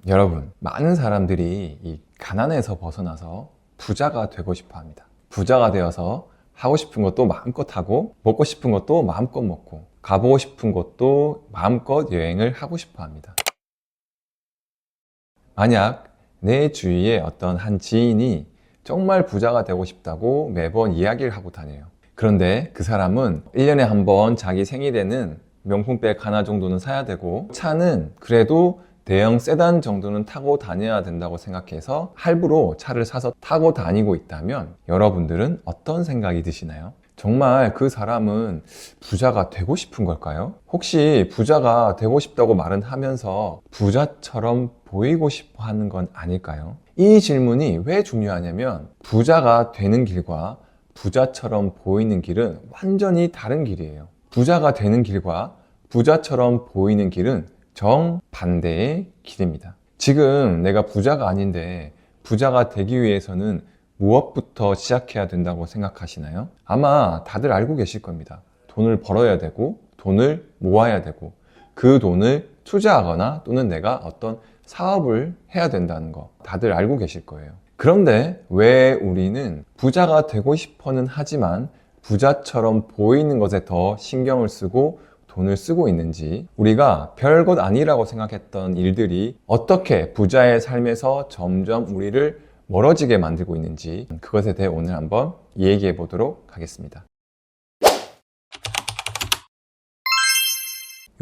여러분, 많은 사람들이 이 가난에서 벗어나서 부자가 되고 싶어 합니다. 부자가 되어서 하고 싶은 것도 마음껏 하고, 먹고 싶은 것도 마음껏 먹고, 가보고 싶은 곳도 마음껏 여행을 하고 싶어 합니다. 만약 내 주위에 어떤 한 지인이 정말 부자가 되고 싶다고 매번 이야기를 하고 다녀요. 그런데 그 사람은 1년에 한 번 자기 생일에는 명품백 하나 정도는 사야 되고, 차는 그래도 대형 세단 정도는 타고 다녀야 된다고 생각해서 할부로 차를 사서 타고 다니고 있다면 여러분들은 어떤 생각이 드시나요? 정말 그 사람은 부자가 되고 싶은 걸까요? 혹시 부자가 되고 싶다고 말은 하면서 부자처럼 보이고 싶어 하는 건 아닐까요? 이 질문이 왜 중요하냐면 부자가 되는 길과 부자처럼 보이는 길은 완전히 다른 길이에요. 부자가 되는 길과 부자처럼 보이는 길은 정반대의 길입니다. 지금 내가 부자가 아닌데 부자가 되기 위해서는 무엇부터 시작해야 된다고 생각하시나요? 아마 다들 알고 계실 겁니다. 돈을 벌어야 되고 돈을 모아야 되고 그 돈을 투자하거나 또는 내가 어떤 사업을 해야 된다는 거 다들 알고 계실 거예요. 그런데 왜 우리는 부자가 되고 싶어는 하지만 부자처럼 보이는 것에 더 신경을 쓰고 돈을 쓰고 있는지, 우리가 별것 아니라고 생각했던 일들이 어떻게 부자의 삶에서 점점 우리를 멀어지게 만들고 있는지, 그것에 대해 오늘 한번 얘기해 보도록 하겠습니다.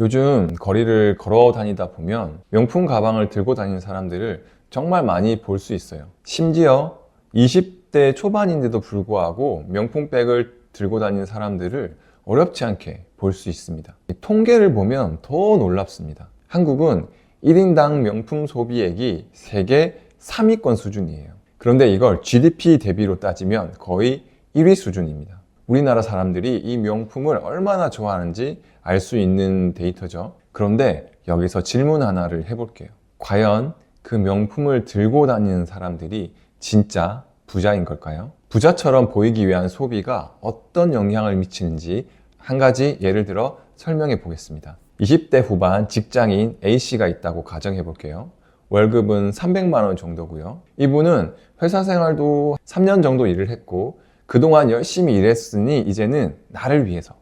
요즘 거리를 걸어 다니다 보면 명품 가방을 들고 다니는 사람들을 정말 많이 볼 수 있어요. 심지어 20대 초반인데도 불구하고 명품백을 들고 다니는 사람들을 어렵지 않게 볼 수 있습니다. 통계를 보면 더 놀랍습니다. 한국은 1인당 명품 소비액이 세계 3위권 수준이에요. 그런데 이걸 GDP 대비로 따지면 거의 1위 수준입니다. 우리나라 사람들이 이 명품을 얼마나 좋아하는지 알 수 있는 데이터죠. 그런데 여기서 질문 하나를 해볼게요. 과연 그 명품을 들고 다니는 사람들이 진짜 부자인 걸까요? 부자처럼 보이기 위한 소비가 어떤 영향을 미치는지 한 가지 예를 들어 설명해 보겠습니다. 20대 후반 직장인 A씨가 있다고 가정해 볼게요. 월급은 300만 원 정도고요. 이분은 회사 생활도 3년 정도 일을 했고 그동안 열심히 일했으니 이제는 나를 위해서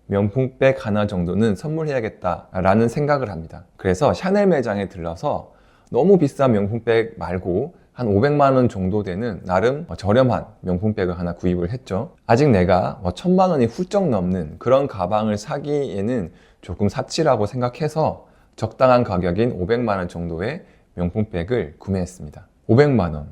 명품백 하나 정도는 선물해야겠다라는 생각을 합니다. 그래서 샤넬 매장에 들러서 너무 비싼 명품백 말고 한 500만 원 정도 되는 나름 저렴한 명품백을 하나 구입을 했죠. 아직 내가 1000만 원이 훌쩍 넘는 그런 가방을 사기에는 조금 사치라고 생각해서 적당한 가격인 500만 원 정도의 명품백을 구매했습니다. 500만 원.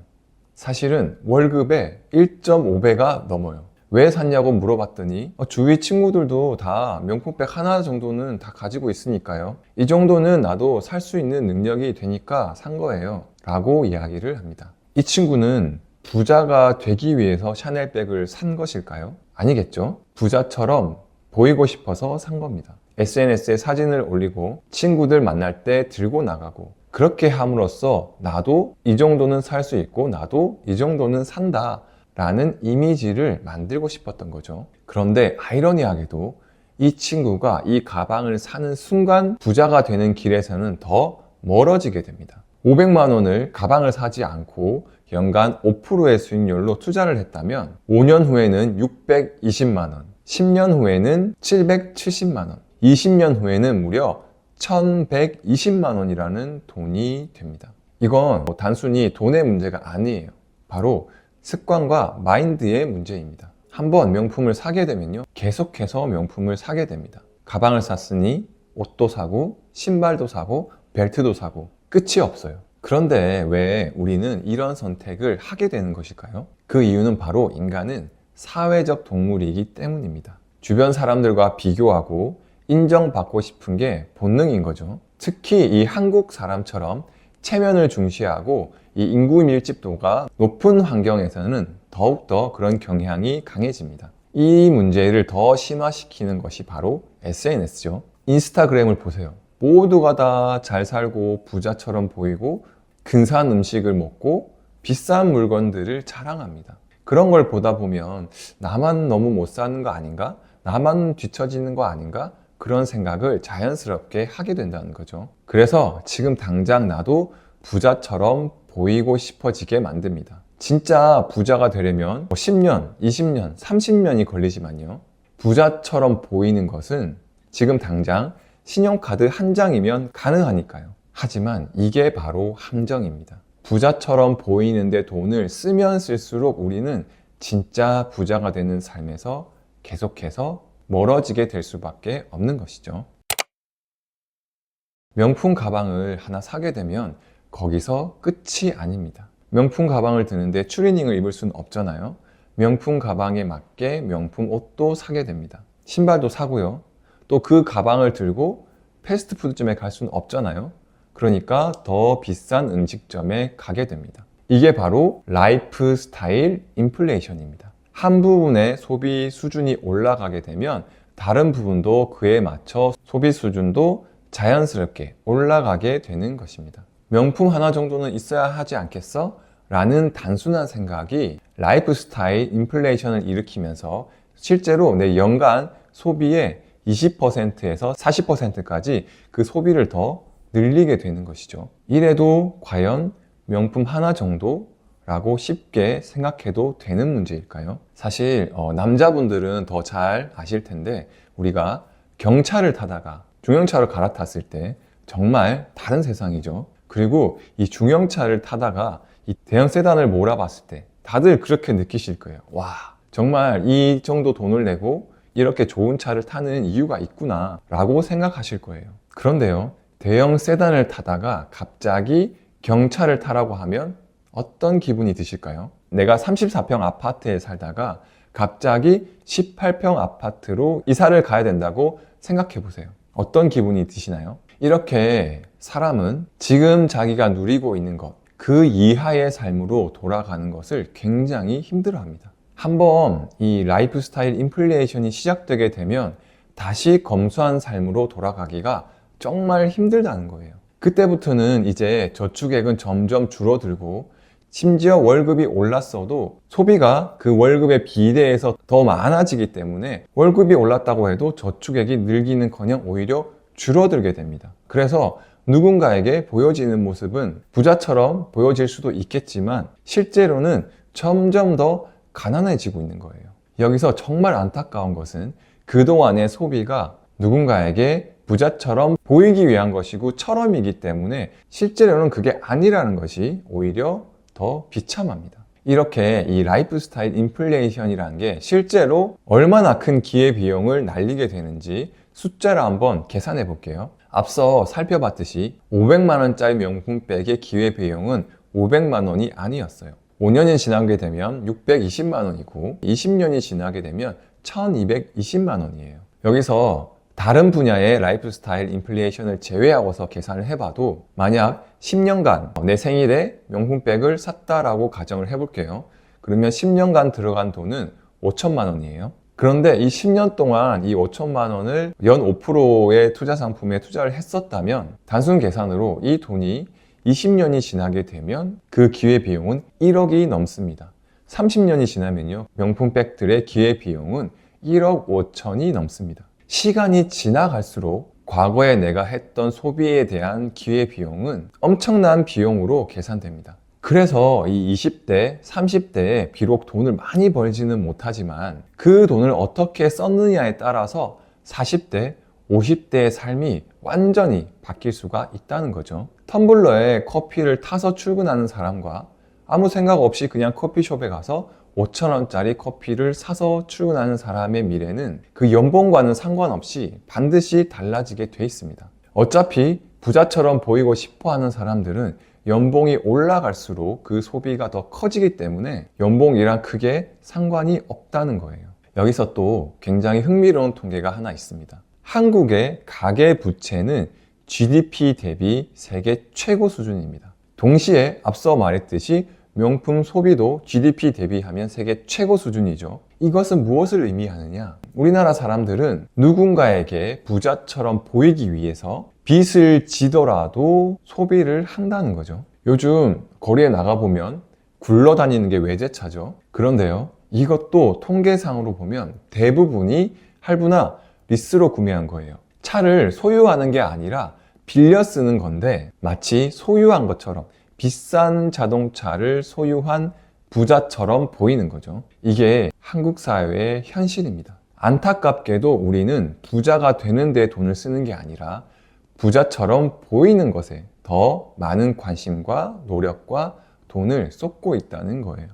사실은 월급의 1.5배가 넘어요. 왜 샀냐고 물어봤더니 주위 친구들도 다 명품백 하나 정도는 다 가지고 있으니까요. 이 정도는 나도 살 수 있는 능력이 되니까 산 거예요 라고 이야기를 합니다. 이 친구는 부자가 되기 위해서 샤넬백을 산 것일까요? 아니겠죠. 부자처럼 보이고 싶어서 산 겁니다. SNS에 사진을 올리고 친구들 만날 때 들고 나가고 그렇게 함으로써 나도 이 정도는 살 수 있고 나도 이 정도는 산다 라는 이미지를 만들고 싶었던 거죠. 그런데 아이러니하게도 이 친구가 이 가방을 사는 순간 부자가 되는 길에서는 더 멀어지게 됩니다. 500만 원을 가방을 사지 않고 연간 5%의 수익률로 투자를 했다면 5년 후에는 620만 원, 10년 후에는 770만 원, 20년 후에는 무려 1120만 원이라는 돈이 됩니다. 이건 단순히 돈의 문제가 아니에요. 바로 습관과 마인드의 문제입니다. 한번 명품을 사게 되면요, 계속해서 명품을 사게 됩니다. 가방을 샀으니 옷도 사고 신발도 사고 벨트도 사고 끝이 없어요. 그런데 왜 우리는 이런 선택을 하게 되는 것일까요? 그 이유는 바로 인간은 사회적 동물이기 때문입니다. 주변 사람들과 비교하고 인정받고 싶은 게 본능인 거죠. 특히 이 한국 사람처럼 체면을 중시하고 이 인구 밀집도가 높은 환경에서는 더욱더 그런 경향이 강해집니다. 이 문제를 더 심화시키는 것이 바로 SNS죠. 인스타그램을 보세요. 모두가 다 잘 살고 부자처럼 보이고 근사한 음식을 먹고 비싼 물건들을 자랑합니다. 그런 걸 보다 보면 나만 너무 못 사는 거 아닌가? 나만 뒤처지는 거 아닌가? 그런 생각을 자연스럽게 하게 된다는 거죠. 그래서 지금 당장 나도 부자처럼 보이고 싶어지게 만듭니다. 진짜 부자가 되려면 10년, 20년, 30년이 걸리지만요. 부자처럼 보이는 것은 지금 당장 신용카드 한 장이면 가능하니까요. 하지만 이게 바로 함정입니다. 부자처럼 보이는데 돈을 쓰면 쓸수록 우리는 진짜 부자가 되는 삶에서 계속해서 멀어지게 될 수밖에 없는 것이죠. 명품 가방을 하나 사게 되면 거기서 끝이 아닙니다. 명품 가방을 드는데 추리닝을 입을 수는 없잖아요. 명품 가방에 맞게 명품 옷도 사게 됩니다. 신발도 사고요. 또 그 가방을 들고 패스트푸드점에 갈 수는 없잖아요. 그러니까 더 비싼 음식점에 가게 됩니다. 이게 바로 라이프 스타일 인플레이션입니다. 한 부분의 소비 수준이 올라가게 되면 다른 부분도 그에 맞춰 소비 수준도 자연스럽게 올라가게 되는 것입니다. 명품 하나 정도는 있어야 하지 않겠어? 라는 단순한 생각이 라이프 스타일 인플레이션을 일으키면서 실제로 내 연간 소비의 20%에서 40%까지 그 소비를 더 늘리게 되는 것이죠. 이래도 과연 명품 하나 정도라고 쉽게 생각해도 되는 문제일까요? 사실 남자분들은 더 잘 아실 텐데 우리가 경차를 타다가 중형차로 갈아탔을 때 정말 다른 세상이죠. 그리고 이 중형차를 타다가 이 대형 세단을 몰아봤을 때 다들 그렇게 느끼실 거예요. 와, 정말 이 정도 돈을 내고 이렇게 좋은 차를 타는 이유가 있구나 라고 생각하실 거예요. 그런데요, 대형 세단을 타다가 갑자기 경차를 타라고 하면 어떤 기분이 드실까요? 내가 34평 아파트에 살다가 갑자기 18평 아파트로 이사를 가야 된다고 생각해 보세요. 어떤 기분이 드시나요? 이렇게 사람은 지금 자기가 누리고 있는 것, 그 이하의 삶으로 돌아가는 것을 굉장히 힘들어합니다. 한번 이 라이프 스타일 인플레이션이 시작되게 되면 다시 검소한 삶으로 돌아가기가 정말 힘들다는 거예요. 그때부터는 이제 저축액은 점점 줄어들고 심지어 월급이 올랐어도 소비가 그 월급에 비례해서 더 많아지기 때문에 월급이 올랐다고 해도 저축액이 늘기는커녕 오히려 줄어들게 됩니다. 그래서 누군가에게 보여지는 모습은 부자처럼 보여질 수도 있겠지만 실제로는 점점 더 가난해지고 있는 거예요. 여기서 정말 안타까운 것은 그동안의 소비가 누군가에게 부자처럼 보이기 위한 것이고 처럼이기 때문에 실제로는 그게 아니라는 것이 오히려 더 비참합니다. 이렇게 이 라이프 스타일 인플레이션이라는 게 실제로 얼마나 큰 기회비용을 날리게 되는지 숫자를 한번 계산해 볼게요. 앞서 살펴봤듯이 500만 원짜리 명품백의 기회비용은 500만 원이 아니었어요. 5년이 지나게 되면 620만 원이고 20년이 지나게 되면 1220만 원이에요. 여기서 다른 분야의 라이프 스타일 인플레이션을 제외하고서 계산을 해봐도 만약 10년간 내 생일에 명품백을 샀다라고 가정을 해볼게요. 그러면 10년간 들어간 돈은 5천만 원이에요. 그런데 이 10년 동안 이 5천만 원을 연 5%의 투자 상품에 투자를 했었다면 단순 계산으로 이 돈이 20년이 지나게 되면 그 기회비용은 1억이 넘습니다. 30년이 지나면요, 명품백들의 기회비용은 1억 5천이 넘습니다. 시간이 지나갈수록 과거에 내가 했던 소비에 대한 기회비용은 엄청난 비용으로 계산됩니다. 그래서 이 20대, 30대에 비록 돈을 많이 벌지는 못하지만 그 돈을 어떻게 썼느냐에 따라서 40대, 50대의 삶이 완전히 바뀔 수가 있다는 거죠. 텀블러에 커피를 타서 출근하는 사람과 아무 생각 없이 그냥 커피숍에 가서 5,000원짜리 커피를 사서 출근하는 사람의 미래는 그 연봉과는 상관없이 반드시 달라지게 돼 있습니다. 어차피 부자처럼 보이고 싶어 하는 사람들은 연봉이 올라갈수록 그 소비가 더 커지기 때문에 연봉이랑 크게 상관이 없다는 거예요. 여기서 또 굉장히 흥미로운 통계가 하나 있습니다. 한국의 가계 부채는 GDP 대비 세계 최고 수준입니다. 동시에 앞서 말했듯이 명품 소비도 GDP 대비하면 세계 최고 수준이죠. 이것은 무엇을 의미하느냐? 우리나라 사람들은 누군가에게 부자처럼 보이기 위해서 빚을 지더라도 소비를 한다는 거죠. 요즘 거리에 나가보면 굴러다니는 게 외제차죠. 그런데요, 이것도 통계상으로 보면 대부분이 할부나 리스로 구매한 거예요. 차를 소유하는 게 아니라 빌려 쓰는 건데 마치 소유한 것처럼 비싼 자동차를 소유한 부자처럼 보이는 거죠. 이게 한국 사회의 현실입니다. 안타깝게도 우리는 부자가 되는 데 돈을 쓰는 게 아니라 부자처럼 보이는 것에 더 많은 관심과 노력과 돈을 쏟고 있다는 거예요.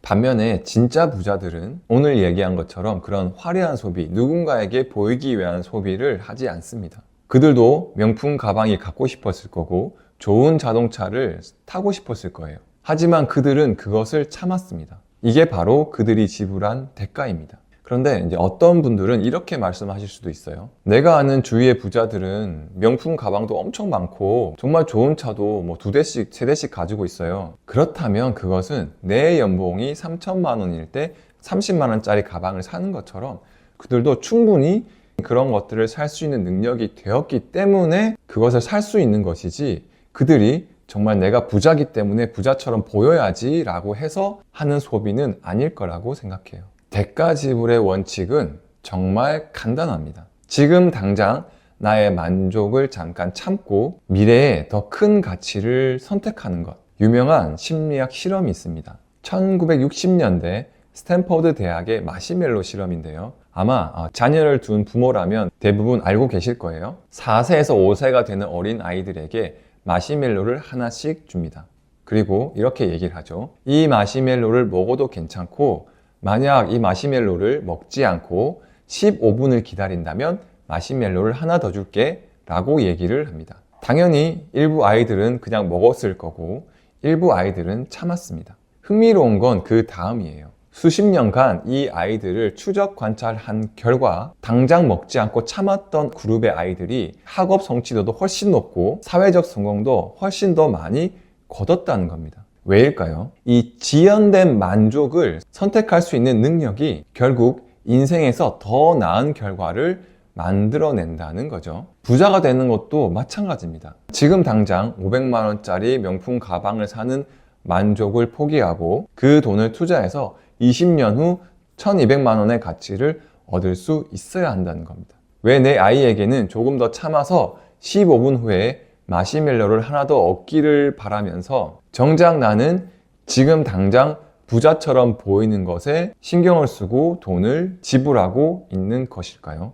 반면에 진짜 부자들은 오늘 얘기한 것처럼 그런 화려한 소비, 누군가에게 보이기 위한 소비를 하지 않습니다. 그들도 명품 가방이 갖고 싶었을 거고 좋은 자동차를 타고 싶었을 거예요. 하지만 그들은 그것을 참았습니다. 이게 바로 그들이 지불한 대가입니다. 그런데 이제 어떤 분들은 이렇게 말씀하실 수도 있어요. 내가 아는 주위의 부자들은 명품 가방도 엄청 많고 정말 좋은 차도 뭐 2대씩, 3대씩 가지고 있어요. 그렇다면 그것은 내 연봉이 3천만 원일 때 30만 원짜리 가방을 사는 것처럼 그들도 충분히 그런 것들을 살 수 있는 능력이 되었기 때문에 그것을 살 수 있는 것이지, 그들이 정말 내가 부자기 때문에 부자처럼 보여야지 라고 해서 하는 소비는 아닐 거라고 생각해요. 대가 지불의 원칙은 정말 간단합니다. 지금 당장 나의 만족을 잠깐 참고 미래에 더 큰 가치를 선택하는 것. 유명한 심리학 실험이 있습니다. 1960년대 스탠퍼드 대학의 마시멜로 실험인데요. 아마 자녀를 둔 부모라면 대부분 알고 계실 거예요. 4세에서 5세가 되는 어린 아이들에게 마시멜로를 하나씩 줍니다. 그리고 이렇게 얘기를 하죠. 이 마시멜로를 먹어도 괜찮고 만약 이 마시멜로를 먹지 않고 15분을 기다린다면 마시멜로를 하나 더 줄게 라고 얘기를 합니다. 당연히 일부 아이들은 그냥 먹었을 거고 일부 아이들은 참았습니다. 흥미로운 건 그 다음이에요. 수십 년간 이 아이들을 추적 관찰한 결과 당장 먹지 않고 참았던 그룹의 아이들이 학업 성취도도 훨씬 높고 사회적 성공도 훨씬 더 많이 거뒀다는 겁니다. 왜일까요? 이 지연된 만족을 선택할 수 있는 능력이 결국 인생에서 더 나은 결과를 만들어낸다는 거죠. 부자가 되는 것도 마찬가지입니다. 지금 당장 500만 원짜리 명품 가방을 사는 만족을 포기하고 그 돈을 투자해서 20년 후 1200만 원의 가치를 얻을 수 있어야 한다는 겁니다. 왜 내 아이에게는 조금 더 참아서 15분 후에 마시멜로를 하나 더 얻기를 바라면서 정작 나는 지금 당장 부자처럼 보이는 것에 신경을 쓰고 돈을 지불하고 있는 것일까요?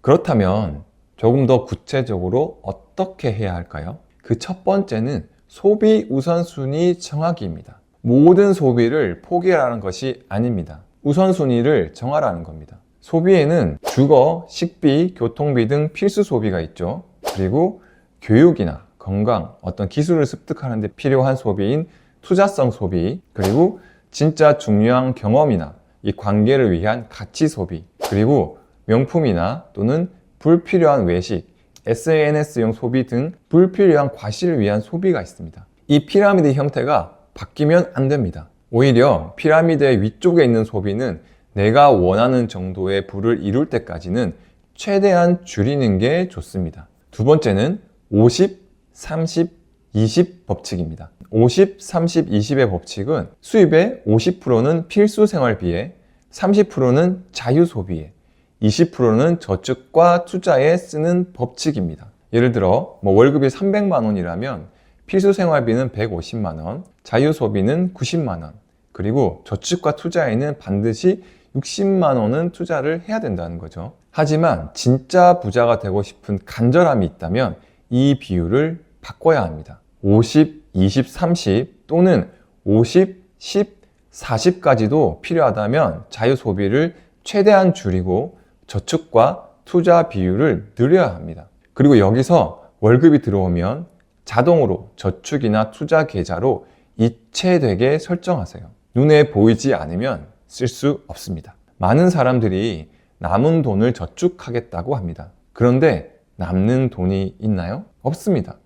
그렇다면 조금 더 구체적으로 어떻게 해야 할까요? 그 첫 번째는 소비 우선순위 정하기입니다. 모든 소비를 포기하라는 것이 아닙니다. 우선순위를 정하라는 겁니다. 소비에는 주거, 식비, 교통비 등 필수 소비가 있죠. 그리고 교육이나 건강, 어떤 기술을 습득하는 데 필요한 소비인 투자성 소비, 그리고 진짜 중요한 경험이나 이 관계를 위한 가치 소비, 그리고 명품이나 또는 불필요한 외식, SNS용 소비 등 불필요한 과실을 위한 소비가 있습니다. 이 피라미드 형태가 바뀌면 안 됩니다. 오히려 피라미드의 위쪽에 있는 소비는 내가 원하는 정도의 부를 이룰 때까지는 최대한 줄이는 게 좋습니다. 두 번째는 50, 30, 20 법칙입니다. 50, 30, 20의 법칙은 수입의 50%는 필수 생활비에, 30%는 자유 소비에, 20%는 저축과 투자에 쓰는 법칙입니다. 예를 들어 월급이 300만 원이라면 필수 생활비는 150만 원, 자유 소비는 90만 원, 그리고 저축과 투자에는 반드시 60만 원은 투자를 해야 된다는 거죠. 하지만 진짜 부자가 되고 싶은 간절함이 있다면 이 비율을 바꿔야 합니다. 50, 20, 30 또는 50, 10, 40까지도 필요하다면 자유 소비를 최대한 줄이고 저축과 투자 비율을 늘려야 합니다. 그리고 여기서 월급이 들어오면 자동으로 저축이나 투자 계좌로 이체되게 설정하세요. 눈에 보이지 않으면 쓸 수 없습니다. 많은 사람들이 남은 돈을 저축하겠다고 합니다. 그런데 남는 돈이 있나요? 없습니다.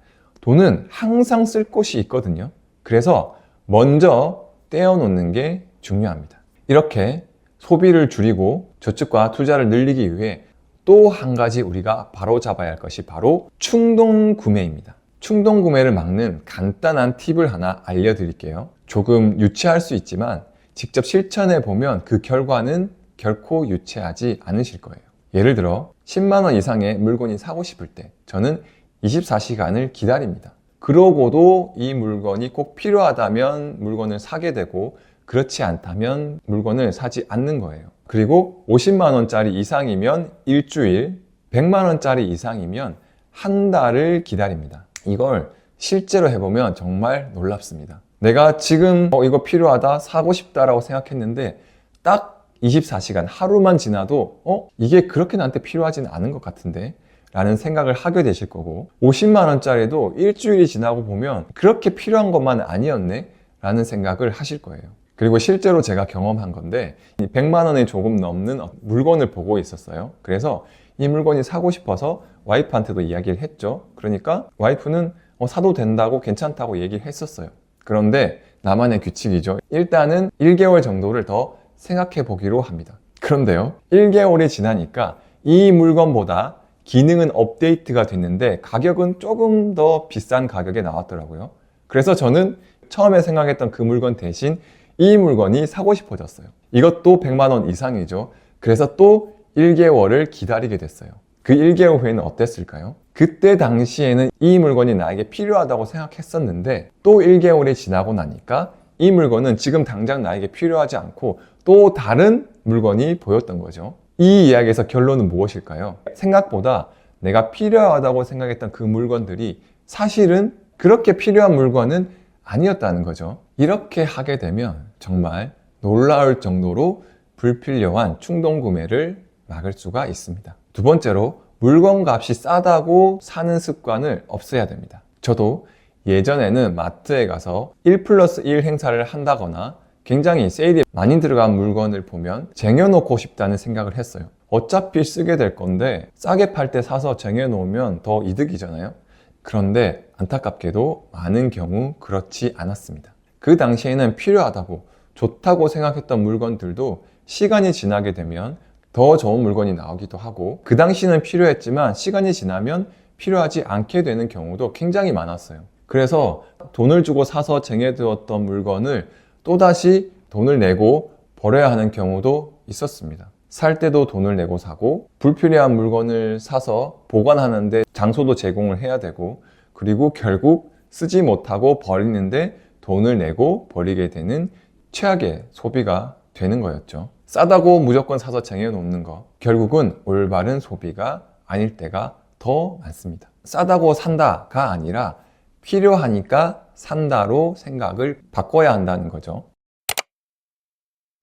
돈은 항상 쓸 곳이 있거든요. 그래서 먼저 떼어놓는 게 중요합니다. 이렇게 소비를 줄이고 저축과 투자를 늘리기 위해 또 한 가지 우리가 바로잡아야 할 것이 바로 충동 구매입니다. 충동 구매를 막는 간단한 팁을 하나 알려드릴게요. 조금 유치할 수 있지만 직접 실천해 보면 그 결과는 결코 유치하지 않으실 거예요. 예를 들어 10만 원 이상의 물건이 사고 싶을 때 저는 24시간을 기다립니다. 그러고도 이 물건이 꼭 필요하다면 물건을 사게 되고 그렇지 않다면 물건을 사지 않는 거예요. 그리고 50만 원짜리 이상이면 일주일, 100만 원짜리 이상이면 한 달을 기다립니다. 이걸 실제로 해보면 정말 놀랍습니다. 내가 지금 이거 필요하다, 사고 싶다라고 생각했는데 딱 24시간, 하루만 지나도 이게 그렇게 나한테 필요하진 않은 것 같은데 라는 생각을 하게 되실 거고, 50만 원짜리도 일주일이 지나고 보면 그렇게 필요한 것만 아니었네 라는 생각을 하실 거예요. 그리고 실제로 제가 경험한 건데 100만 원이 조금 넘는 물건을 보고 있었어요. 그래서 이 물건이 사고 싶어서 와이프한테도 이야기를 했죠. 그러니까 와이프는 사도 된다고 괜찮다고 얘기를 했었어요. 그런데 나만의 규칙이죠. 일단은 1개월 정도를 더 생각해 보기로 합니다. 그런데요, 1개월이 지나니까 이 물건보다 기능은 업데이트가 됐는데 가격은 조금 더 비싼 가격에 나왔더라고요. 그래서 저는 처음에 생각했던 그 물건 대신 이 물건이 사고 싶어졌어요. 이것도 100만 원 이상이죠. 그래서 또 1개월을 기다리게 됐어요. 그 1개월 후에는 어땠을까요? 그때 당시에는 이 물건이 나에게 필요하다고 생각했었는데 또 1개월이 지나고 나니까 이 물건은 지금 당장 나에게 필요하지 않고 또 다른 물건이 보였던 거죠. 이 이야기에서 결론은 무엇일까요? 생각보다 내가 필요하다고 생각했던 그 물건들이 사실은 그렇게 필요한 물건은 아니었다는 거죠. 이렇게 하게 되면 정말 놀라울 정도로 불필요한 충동 구매를 막을 수가 있습니다. 두 번째로, 물건 값이 싸다고 사는 습관을 없애야 됩니다. 저도 예전에는 마트에 가서 1+1 행사를 한다거나 굉장히 세일이 많이 들어간 물건을 보면 쟁여놓고 싶다는 생각을 했어요. 어차피 쓰게 될 건데 싸게 팔 때 사서 쟁여놓으면 더 이득이잖아요. 그런데 안타깝게도 많은 경우 그렇지 않았습니다. 그 당시에는 필요하다고 좋다고 생각했던 물건들도 시간이 지나게 되면 더 좋은 물건이 나오기도 하고, 그 당시는 필요했지만 시간이 지나면 필요하지 않게 되는 경우도 굉장히 많았어요. 그래서 돈을 주고 사서 쟁여두었던 물건을 또다시 돈을 내고 버려야 하는 경우도 있었습니다. 살 때도 돈을 내고 사고, 불필요한 물건을 사서 보관하는데 장소도 제공을 해야 되고, 그리고 결국 쓰지 못하고 버리는데 돈을 내고 버리게 되는 최악의 소비가 되는 거였죠. 싸다고 무조건 사서 쟁여놓는 거, 결국은 올바른 소비가 아닐 때가 더 많습니다. 싸다고 산다가 아니라 필요하니까 산다로 생각을 바꿔야 한다는 거죠.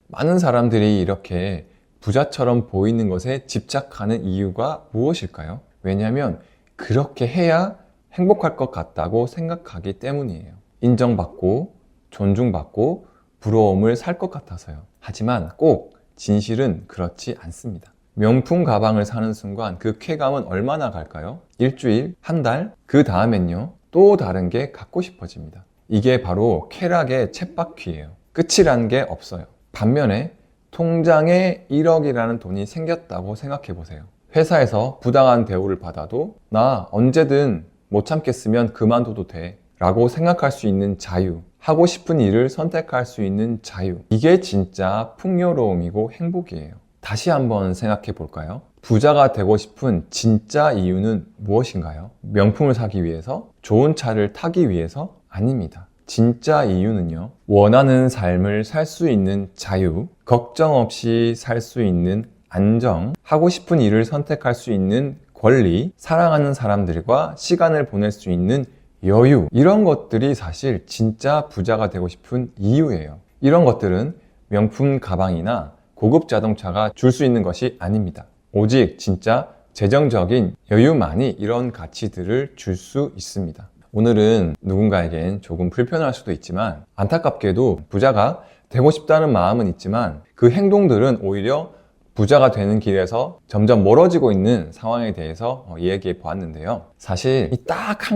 많은 사람들이 이렇게 부자처럼 보이는 것에 집착하는 이유가 무엇일까요? 왜냐하면 그렇게 해야 행복할 것 같다고 생각하기 때문이에요. 인정받고 존중받고 부러움을 살 것 같아서요. 하지만 꼭 진실은 그렇지 않습니다. 명품 가방을 사는 순간 그 쾌감은 얼마나 갈까요? 일주일, 한 달, 그 다음엔요, 또 다른 게 갖고 싶어집니다. 이게 바로 쾌락의 쳇바퀴예요. 끝이란 게 없어요. 반면에 통장에 1억이라는 돈이 생겼다고 생각해 보세요. 회사에서 부당한 대우를 받아도 나 언제든 못 참겠으면 그만둬도 돼 라고 생각할 수 있는 자유, 하고 싶은 일을 선택할 수 있는 자유, 이게 진짜 풍요로움이고 행복이에요. 다시 한번 생각해 볼까요? 부자가 되고 싶은 진짜 이유는 무엇인가요? 명품을 사기 위해서? 좋은 차를 타기 위해서? 아닙니다. 진짜 이유는요, 원하는 삶을 살 수 있는 자유, 걱정 없이 살 수 있는 안정, 하고 싶은 일을 선택할 수 있는 권리, 사랑하는 사람들과 시간을 보낼 수 있는 여유, 이런 것들이 사실 진짜 부자가 되고 싶은 이유예요. 이런 것들은 명품 가방이나 고급 자동차가 줄 수 있는 것이 아닙니다. 오직 진짜 재정적인 여유만이 이런 가치들을 줄 수 있습니다. 오늘은 누군가에겐 조금 불편할 수도 있지만, 안타깝게도 부자가 되고 싶다는 마음은 있지만 그 행동들은 오히려 부자가 되는 길에서 점점 멀어지고 있는 상황에 대해서 이야기해 보았는데요. 사실 이 딱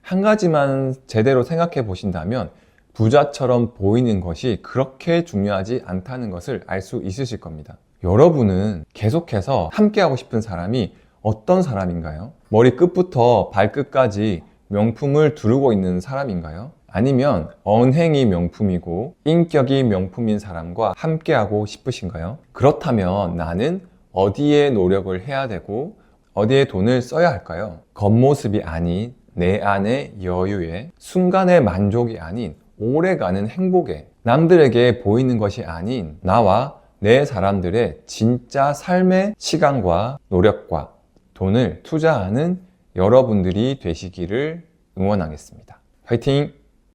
한 가지만 제대로 생각해 보신다면 부자처럼 보이는 것이 그렇게 중요하지 않다는 것을 알 수 있으실 겁니다. 여러분은 계속해서 함께하고 싶은 사람이 어떤 사람인가요? 머리 끝부터 발끝까지 명품을 두르고 있는 사람인가요? 아니면 언행이 명품이고 인격이 명품인 사람과 함께하고 싶으신가요? 그렇다면 나는 어디에 노력을 해야 되고 어디에 돈을 써야 할까요? 겉모습이 아닌 내 안의 여유에, 순간의 만족이 아닌 오래가는 행복에, 남들에게 보이는 것이 아닌 나와 내 사람들의 진짜 삶의 시간과 노력과 돈을 투자하는 여러분들이 되시기를 응원하겠습니다. 화이팅!